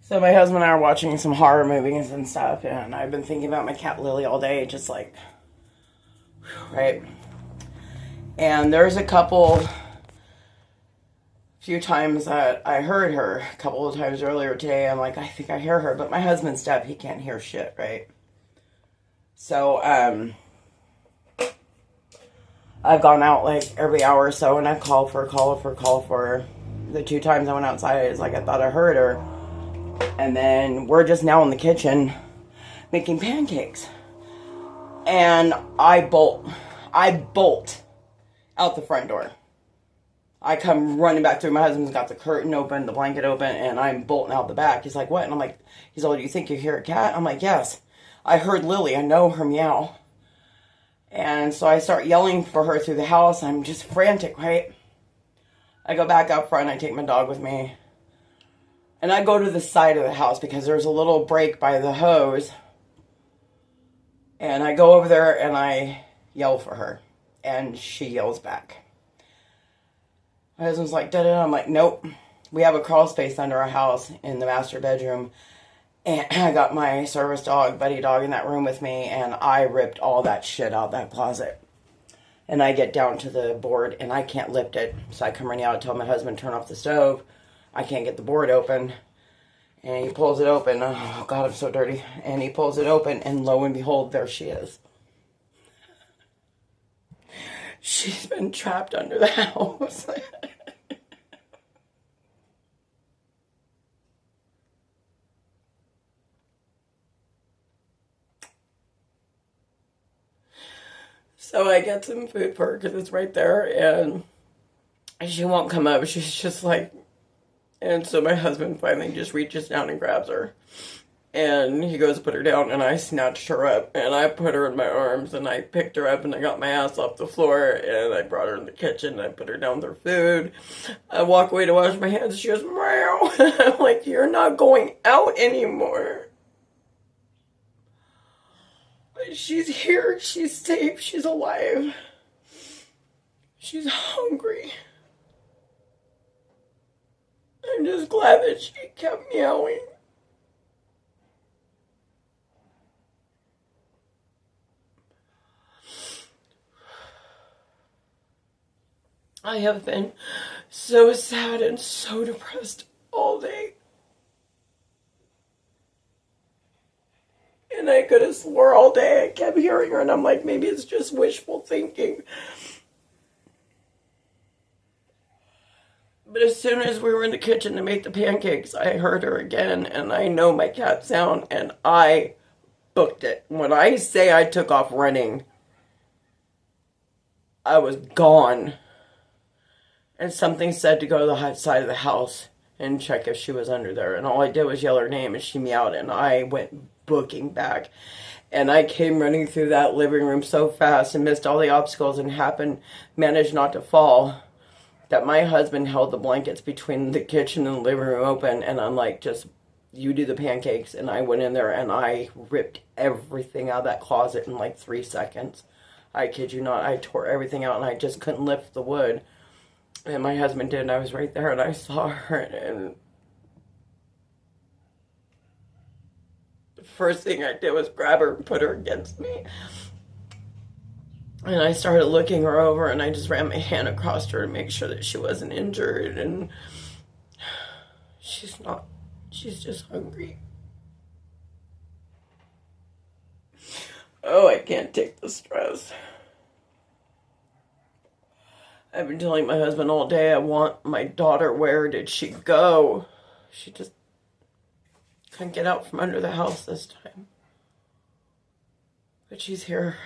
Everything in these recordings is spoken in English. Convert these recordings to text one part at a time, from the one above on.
So my husband and I are watching some horror movies and stuff, and I've been thinking about my cat Lily all day, just like, right? And there's few times that I heard her. A couple of times earlier today, I'm like, I think I hear her, but my husband's deaf; he can't hear shit, right? So, I've gone out like every hour or so, and I've called for her. The two times I went outside, it's like I thought I heard her. And then we're just now in the kitchen making pancakes. And I bolt out the front door. I come running back through. My husband's got the curtain open, the blanket open, and I'm bolting out the back. He's like, what? And I'm like, he's like, do you think you hear a cat? I'm like, yes. I heard Lily. I know her meow. And so I start yelling for her through the house. I'm just frantic, right? I go back up front. I take my dog with me. And I go to the side of the house because there's a little break by the hose. And I go over there and I yell for her. And she yells back. My husband's like, da-da-da. I'm like, nope. We have a crawl space under our house in the master bedroom. And I got my service dog, Buddy Dog, in that room with me. And I ripped all that shit out of that closet. And I get down to the board and I can't lift it. So I come running out and tell my husband, turn off the stove. I can't get the board open. And he pulls it open. Oh, God, I'm so dirty. And he pulls it open, and lo and behold, there she is. She's been trapped under the house. So I get some food for her because it's right there, and she won't come up. She's just like... And so my husband finally just reaches down and grabs her. And he goes to put her down, and I snatched her up, and I put her in my arms, and I picked her up, and I got my ass off the floor, and I brought her in the kitchen, and I put her down with her food. I walk away to wash my hands, and she goes, meow. I'm like, you're not going out anymore. She's here, she's safe, she's alive. She's hungry. I'm just glad that she kept meowing. I have been so sad and so depressed all day. And I could have swore all day I kept hearing her, and I'm like, maybe it's just wishful thinking. But as soon as we were in the kitchen to make the pancakes, I heard her again, and I know my cat sound, and I booked it. When I say I took off running, I was gone. And something said to go to the side of the house and check if she was under there. And all I did was yell her name, and she meowed, and I went booking back. And I came running through that living room so fast and missed all the obstacles and managed not to fall, that my husband held the blankets between the kitchen and the living room open, and I'm like, just, you do the pancakes. And I went in there and I ripped everything out of that closet in like 3 seconds. I kid you not, I tore everything out, and I just couldn't lift the wood. And my husband did, and I was right there, and I saw her, and the first thing I did was grab her and put her against me. And I started looking her over, and I just ran my hand across her to make sure that she wasn't injured. And she's not. She's just hungry. Oh, I can't take the stress. I've been telling my husband all day, I want my daughter. Where did she go? She just couldn't get out from under the house this time. But she's here.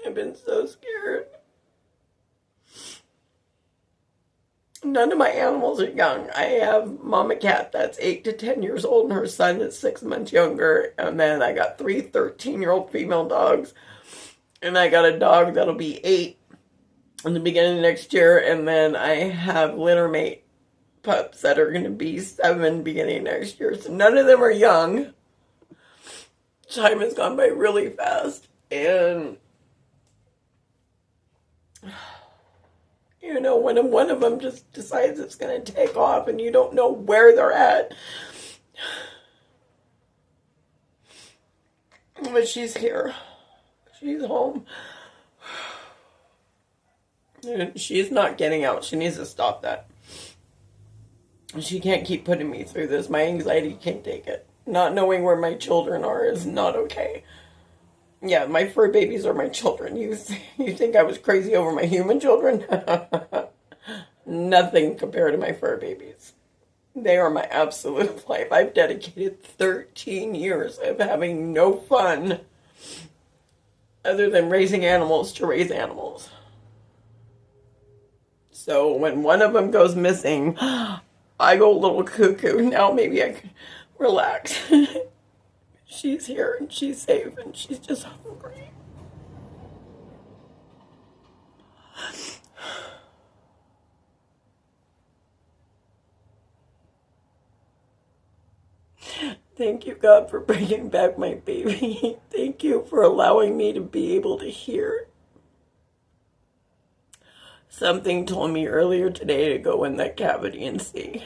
I've been so scared. None of my animals are young. I have Mama Cat that's 8 to 10 years old, and her son is 6 months younger. And then I got 3 13-year-old female dogs. And I got a dog that'll be 8 in the beginning of next year. And then I have littermate pups that are going to be 7 beginning next year. So none of them are young. Time has gone by really fast. And You know, when one of them just decides it's going to take off and you don't know where they're at. But she's here. She's home. And she's not getting out. She needs to stop that. She can't keep putting me through this. My anxiety can't take it. Not knowing where my children are is not okay. Yeah, my fur babies are my children. You think I was crazy over my human children? Nothing compared to my fur babies. They are my absolute life. I've dedicated 13 years of having no fun other than raising animals to raise animals. So when one of them goes missing, I go a little cuckoo. Now maybe I can relax. She's here and she's safe and she's just hungry. Thank you, God, for bringing back my baby. Thank you for allowing me to be able to hear. Something told me earlier today to go in that cavity and see.